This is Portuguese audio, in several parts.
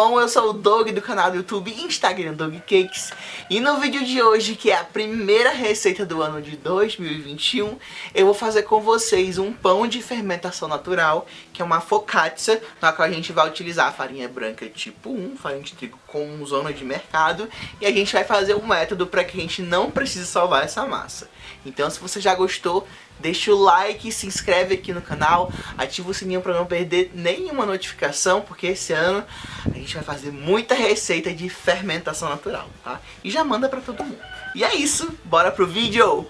bom? Eu sou o Doug do canal do YouTube e Instagram Doug Cakes. E no vídeo de hoje, que é a primeira receita do ano de 2021, eu vou fazer com vocês um pão de fermentação natural, que é uma focaccia, na qual a gente vai utilizar a farinha branca tipo 1, farinha de trigo com zona de mercado, e a gente vai fazer um método para que a gente não precise salvar essa massa. Então, se você já gostou, deixa o like, se inscreve aqui no canal, ativa o sininho para não perder nenhuma notificação, porque esse ano a gente vai fazer muita receita de fermentação natural, tá? E já manda para todo mundo. E é isso, bora pro vídeo!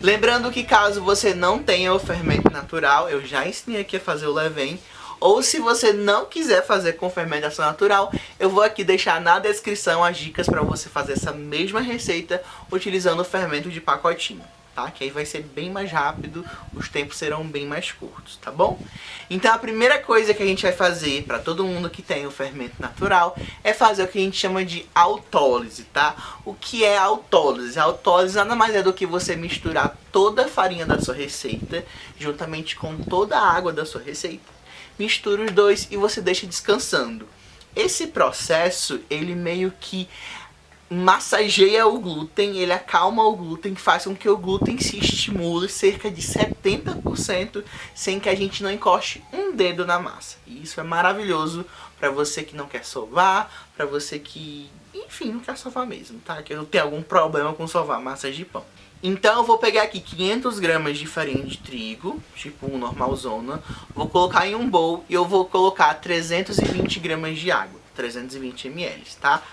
Lembrando que caso você não tenha o fermento natural, eu já ensinei aqui a fazer o levain. Ou se você não quiser fazer com fermentação natural, eu vou aqui deixar na descrição as dicas para você fazer essa mesma receita utilizando o fermento de pacotinho, tá? Que aí vai ser bem mais rápido, os tempos serão bem mais curtos, tá bom? Então a primeira coisa que a gente vai fazer para todo mundo que tem o fermento natural é fazer o que a gente chama de autólise, tá? O que é autólise? A autólise nada mais é do que você misturar toda a farinha da sua receita juntamente com toda a água da sua receita. Mistura os dois e você deixa descansando. Esse processo, ele meio que massageia o glúten, ele acalma o glúten, faz com que o glúten se estimule cerca de 70% sem que a gente não encoste um dedo na massa. E isso é maravilhoso para você que não quer sovar, para você que, enfim, não quer sovar mesmo, tá? Que eu tenho algum problema com sovar massas de pão. Então eu vou pegar aqui 500 gramas de farinha de trigo, tipo um normalzona, vou colocar em um bowl e eu vou colocar 320 gramas de água, 320 ml, tá?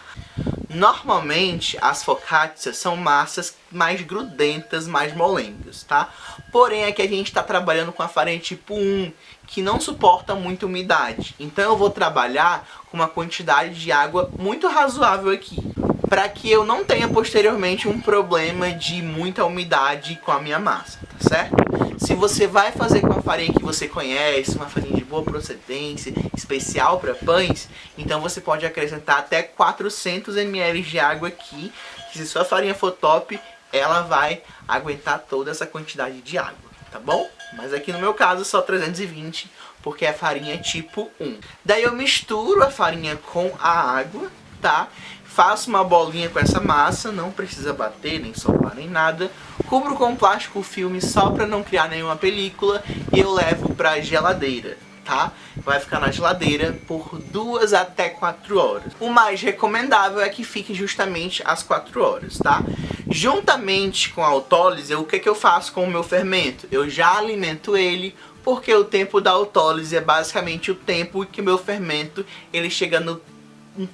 Normalmente as focaccias são massas mais grudentas, mais molengas, tá? Porém aqui a gente está trabalhando com a farinha tipo 1, que não suporta muita umidade. Então eu vou trabalhar com uma quantidade de água muito razoável aqui, para que eu não tenha posteriormente um problema de muita umidade com a minha massa, tá certo? Se você vai fazer com a farinha que você conhece, uma farinha de boa procedência, especial para pães, então você pode acrescentar até 400 ml de água aqui, que se sua farinha for top, ela vai aguentar toda essa quantidade de água, tá bom? Mas aqui no meu caso só 320, porque é farinha tipo 1. Daí eu misturo a farinha com a água, tá? Faço uma bolinha com essa massa, não precisa bater, nem soprar, nem nada. Cubro com plástico filme só para não criar nenhuma película e eu levo para a geladeira, tá? Vai ficar na geladeira por 2 até 4 horas. O mais recomendável é que fique justamente às 4 horas, tá? Juntamente com a autólise, o que eu faço com o meu fermento? Eu já alimento ele, porque o tempo da autólise é basicamente o tempo que o meu fermento ele chega no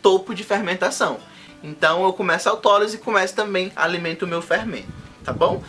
topo de fermentação. Então eu começo a autólise e começo também a alimentar o meu fermento, tá bom?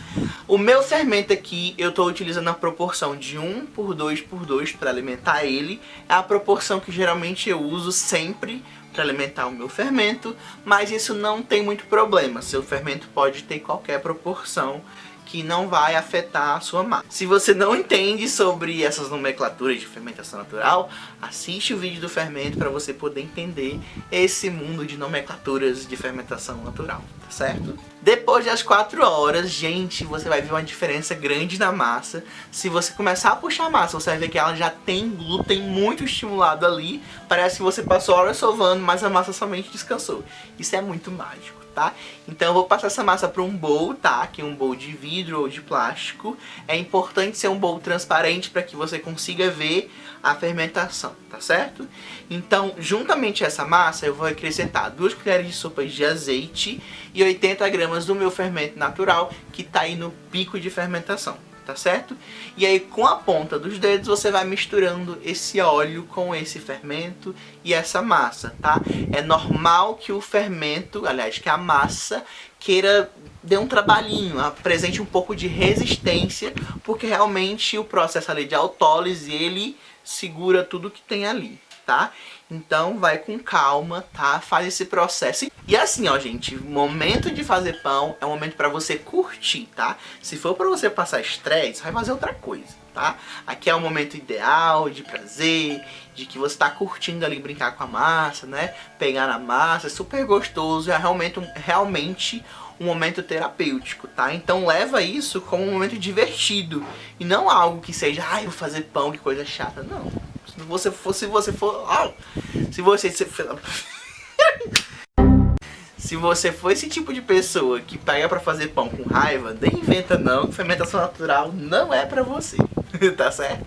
O meu fermento aqui eu estou utilizando a proporção de 1 por 2 por 2 para alimentar ele. É a proporção que geralmente eu uso sempre para alimentar o meu fermento, mas isso não tem muito problema. Seu fermento pode ter qualquer proporção que não vai afetar a sua massa. Se você não entende sobre essas nomenclaturas de fermentação natural, assiste o vídeo do fermento para você poder entender esse mundo de nomenclaturas de fermentação natural, tá certo? Depois das 4 horas, gente, você vai ver uma diferença grande na massa. Se você começar a puxar a massa, você vai ver que ela já tem glúten muito estimulado ali. Parece que você passou horas sovando, mas a massa somente descansou. Isso é muito mágico, tá? Então eu vou passar essa massa para um bowl, tá? Aqui um bowl de vidro ou de plástico. É importante ser um bowl transparente para que você consiga ver a fermentação, tá certo? Então, juntamente a essa massa, eu vou acrescentar 2 colheres de sopa de azeite e 80 gramas do meu fermento natural, que tá aí no pico de fermentação, tá certo? E aí com a ponta dos dedos você vai misturando esse óleo com esse fermento e essa massa, tá? É normal que o fermento, aliás, que a massa queira dê um trabalhinho, apresente um pouco de resistência, porque realmente o processo ali de autólise, ele segura tudo que tem ali, tá? Então vai com calma, tá? Faz esse processo. E assim, ó, gente, o momento de fazer pão é um momento pra você curtir, tá? Se for pra você passar estresse, vai fazer outra coisa, tá? Aqui é o momento ideal de prazer, de que você tá curtindo ali brincar com a massa, né? Pegar na massa, é super gostoso, é realmente um momento terapêutico, tá? Então leva isso como um momento divertido e não algo que seja, ai, vou fazer pão, que coisa chata. Não. Se você for esse tipo de pessoa que pega pra fazer pão com raiva, nem inventa não, que fermentação natural não é pra você, tá certo?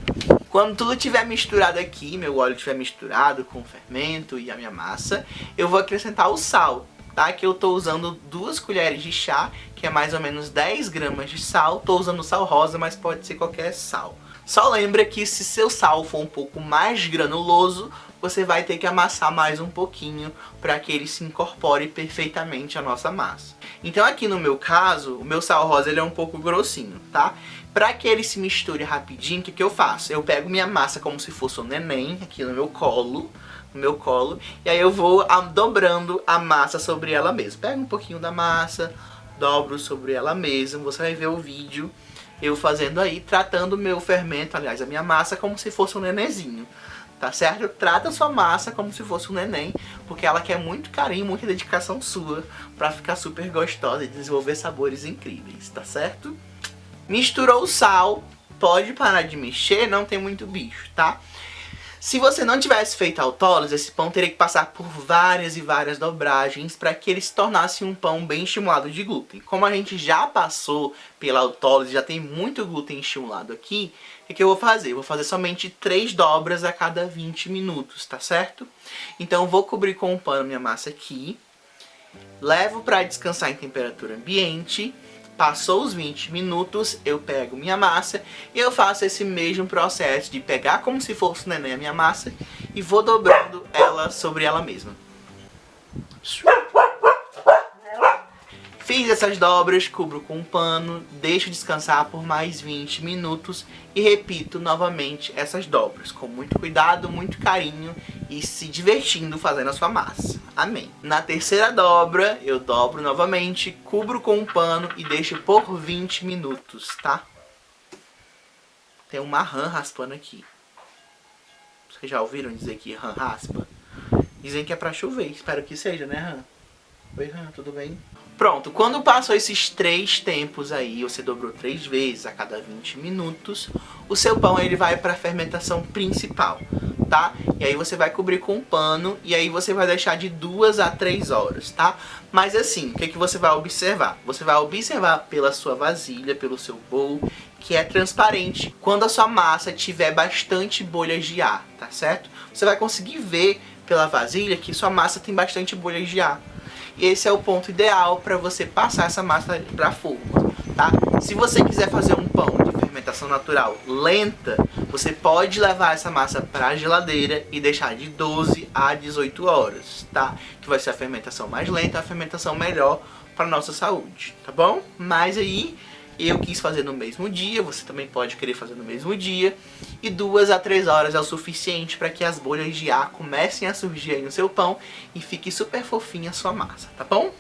Quando tudo estiver misturado aqui, meu óleo estiver misturado com o fermento e a minha massa, eu vou acrescentar o sal, tá? Que eu tô usando 2 colheres de chá, que é mais ou menos 10 gramas de sal. Tô usando sal rosa, mas pode ser qualquer sal. Só lembra que se seu sal for um pouco mais granuloso, você vai ter que amassar mais um pouquinho para que ele se incorpore perfeitamente à nossa massa. Então aqui no meu caso, o meu sal rosa ele é um pouco grossinho, tá? Para que ele se misture rapidinho, o que eu faço? Eu pego minha massa como se fosse um neném, aqui no meu colo, e aí eu vou dobrando a massa sobre ela mesma. Pego um pouquinho da massa, dobro sobre ela mesma, você vai ver o vídeo eu fazendo aí, tratando o meu fermento, aliás, a minha massa como se fosse um nenenzinho, tá certo? Trata a sua massa como se fosse um neném, porque ela quer muito carinho, muita dedicação sua, pra ficar super gostosa e desenvolver sabores incríveis, tá certo? Misturou o sal, pode parar de mexer, não tem muito bicho, tá? Se você não tivesse feito a autólise, esse pão teria que passar por várias e várias dobragens para que ele se tornasse um pão bem estimulado de glúten. Como a gente já passou pela autólise, já tem muito glúten estimulado aqui, o que eu vou fazer? Eu vou fazer somente 3 dobras a cada 20 minutos, tá certo? Então eu vou cobrir com um pano minha massa aqui, levo para descansar em temperatura ambiente. Passou os 20 minutos, eu pego minha massa e eu faço esse mesmo processo de pegar como se fosse neném a minha massa e vou dobrando ela sobre ela mesma. Fiz essas dobras, cubro com um pano, deixo descansar por mais 20 minutos e repito novamente essas dobras, com muito cuidado, muito carinho e se divertindo fazendo a sua massa. Amém. Na terceira dobra, eu dobro novamente, cubro com um pano e deixo por 20 minutos, tá? Tem uma rã raspando aqui. Vocês já ouviram dizer que rã raspa? Dizem que é pra chover, espero que seja, né, rã? Oi, rã, tudo bem? Pronto, quando passou esses 3 tempos aí, você dobrou 3 vezes a cada 20 minutos, o seu pão ele vai para a fermentação principal, tá? E aí você vai cobrir com um pano e aí você vai deixar de 2 a 3 horas, tá? Mas assim, o que você vai observar? Você vai observar pela sua vasilha, pelo seu bowl, que é transparente. Quando a sua massa tiver bastante bolhas de ar, tá certo? Você vai conseguir ver pela vasilha que sua massa tem bastante bolhas de ar. E esse é o ponto ideal para você passar essa massa para a forma, tá? Se você quiser fazer um pão de fermentação natural lenta, você pode levar essa massa para a geladeira e deixar de 12 a 18 horas, tá? Que vai ser a fermentação mais lenta, a fermentação melhor para nossa saúde, tá bom? Mas aí eu quis fazer no mesmo dia, você também pode querer fazer no mesmo dia. E 2 a 3 horas é o suficiente para que as bolhas de ar comecem a surgir aí no seu pão e fique super fofinha a sua massa, tá bom?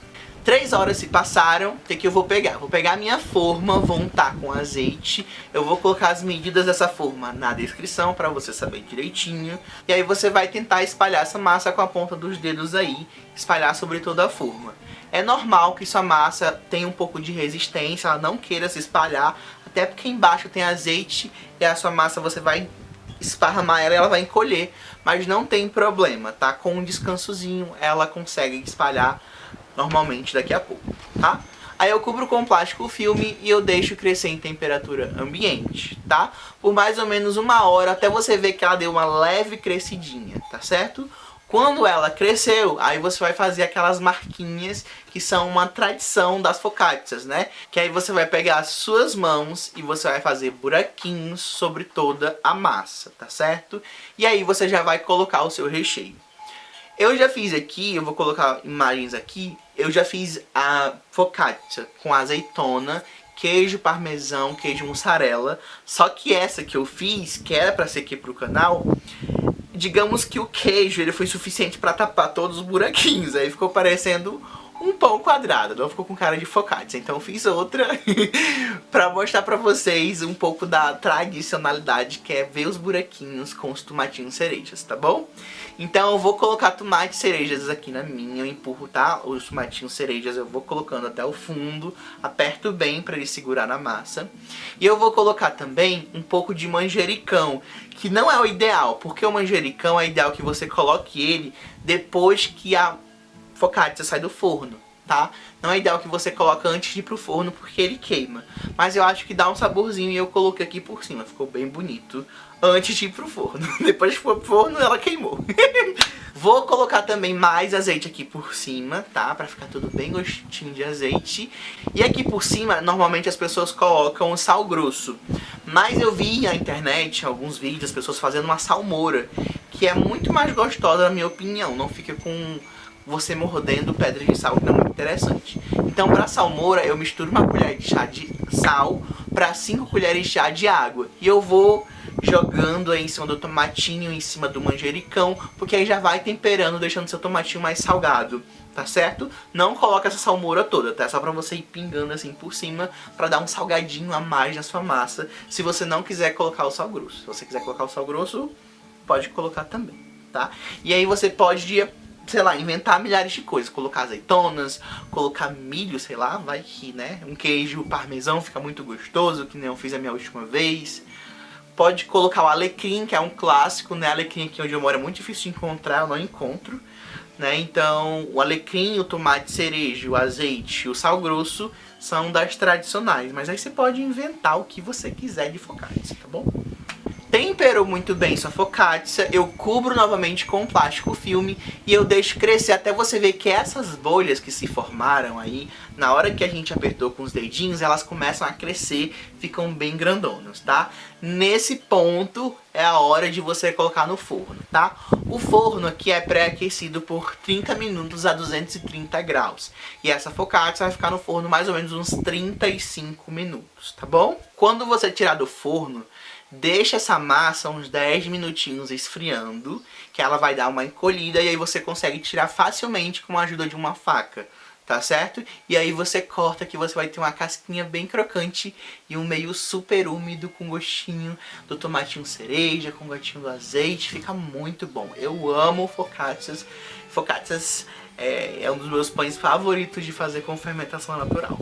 3 horas se passaram, o que eu vou pegar? Vou pegar a minha forma, vou untar com azeite. Eu vou colocar as medidas dessa forma na descrição para você saber direitinho. E aí você vai tentar espalhar essa massa com a ponta dos dedos aí, espalhar sobre toda a forma. É normal que sua massa tenha um pouco de resistência, ela não queira se espalhar, até porque embaixo tem azeite e a sua massa você vai esparramar ela e ela vai encolher, mas não tem problema, tá? Com um descansozinho ela consegue espalhar normalmente daqui a pouco, tá? Aí eu cubro com plástico filme e eu deixo crescer em temperatura ambiente, tá? Por mais ou menos 1 hora, até você ver que ela deu uma leve crescidinha, tá certo? Quando ela cresceu, aí você vai fazer aquelas marquinhas que são uma tradição das focaccias, né? Que aí você vai pegar as suas mãos e você vai fazer buraquinhos sobre toda a massa, tá certo? E aí você já vai colocar o seu recheio. Eu já fiz aqui, eu vou colocar imagens aqui, eu já fiz a focaccia com azeitona, queijo parmesão, queijo mussarela. Só que essa que eu fiz, que era pra ser aqui pro canal, digamos que o queijo ele foi suficiente para tapar todos os buraquinhos. Aí ficou parecendo um pão quadrado, não ficou com cara de focaccia. Então eu fiz outra pra mostrar pra vocês um pouco da tradicionalidade, que é ver os buraquinhos com os tomatinhos cerejas, tá bom? Então eu vou colocar tomates cerejas aqui na minha, eu empurro, tá? Os tomatinhos cerejas eu vou colocando até o fundo, aperto bem pra ele segurar na massa. E eu vou colocar também um pouco de manjericão, que não é o ideal, porque o manjericão é ideal que você coloque ele depois que a focaccia sai do forno, tá? Não é ideal que você coloque antes de ir pro forno, porque ele queima. Mas eu acho que dá um saborzinho e eu coloquei aqui por cima. Ficou bem bonito antes de ir pro forno. Depois que for pro forno, ela queimou. Vou colocar também mais azeite aqui por cima, tá? Pra ficar tudo bem gostinho de azeite. E aqui por cima, normalmente as pessoas colocam o sal grosso. Mas eu vi na internet, alguns vídeos, as pessoas fazendo uma salmoura, que é muito mais gostosa, na minha opinião. Não fica com você mordendo pedras de sal, que não é muito interessante. Então pra salmoura eu misturo uma colher de chá de sal para 5 colheres de chá de água. E eu vou jogando aí em cima do tomatinho, em cima do manjericão, porque aí já vai temperando, deixando seu tomatinho mais salgado, tá certo? Não coloca essa salmoura toda, tá? Só pra você ir pingando assim por cima, pra dar um salgadinho a mais na sua massa, se você não quiser colocar o sal grosso. Se você quiser colocar o sal grosso, pode colocar também, tá? E aí você pode, sei lá, inventar milhares de coisas. Colocar azeitonas, colocar milho, sei lá, vai que, né? Um queijo parmesão fica muito gostoso, que nem eu fiz a minha última vez. Pode colocar o alecrim, que é um clássico, né? Alecrim aqui onde eu moro é muito difícil de encontrar, eu não encontro, né? Então, o alecrim, o tomate cereja, o azeite e o sal grosso são das tradicionais. Mas aí você pode inventar o que você quiser de focaccia, tá bom? Temperou muito bem sua focaccia, eu cubro novamente com plástico filme e eu deixo crescer até você ver que essas bolhas que se formaram aí, na hora que a gente apertou com os dedinhos, elas começam a crescer, ficam bem grandonas, tá? Nesse ponto é a hora de você colocar no forno, tá? O forno aqui é pré-aquecido por 30 minutos a 230 graus. E essa focaccia vai ficar no forno mais ou menos uns 35 minutos, tá bom? Quando você tirar do forno, deixa essa massa uns 10 minutinhos esfriando, que ela vai dar uma encolhida e aí você consegue tirar facilmente com a ajuda de uma faca, tá certo? E aí você corta que você vai ter uma casquinha bem crocante e um meio super úmido com gostinho do tomatinho cereja, com gostinho do azeite, fica muito bom. Eu amo focaccias. Focaccias é um dos meus pães favoritos de fazer com fermentação natural.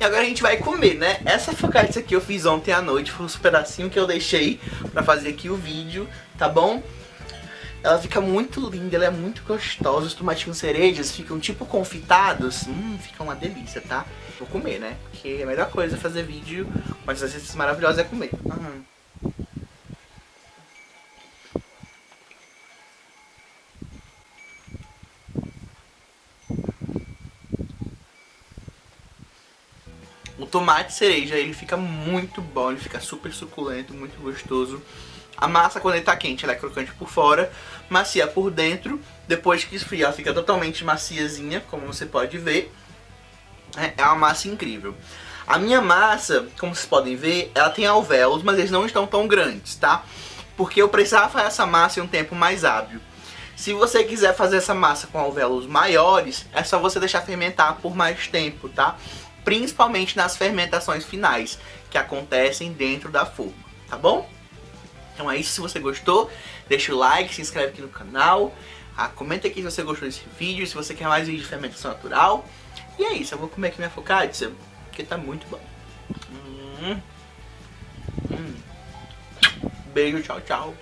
E agora a gente vai comer, né? Essa focaccia aqui eu fiz ontem à noite, foi um pedacinho que eu deixei pra fazer aqui o vídeo, tá bom? Ela fica muito linda, ela é muito gostosa, os tomatinhos cerejas ficam tipo confitados, fica uma delícia, tá? Vou comer, né? Porque a melhor coisa é fazer vídeo com essas receitas maravilhosas é comer. O tomate cereja, ele fica muito bom, ele fica super suculento, muito gostoso. A massa, quando ele tá quente, ela é crocante por fora, macia por dentro. Depois que esfria, ela fica totalmente maciazinha, como você pode ver. É uma massa incrível. A minha massa, como vocês podem ver, ela tem alvéolos, mas eles não estão tão grandes, tá? Porque eu precisava fazer essa massa em um tempo mais hábil. Se você quiser fazer essa massa com alvéolos maiores, é só você deixar fermentar por mais tempo, tá? Principalmente nas fermentações finais, que acontecem dentro da forma, tá bom? Então é isso, se você gostou, deixa o like, se inscreve aqui no canal, comenta aqui se você gostou desse vídeo, se você quer mais vídeo de fermentação natural. E é isso, eu vou comer aqui minha focaccia, porque tá muito bom. Beijo, tchau, tchau.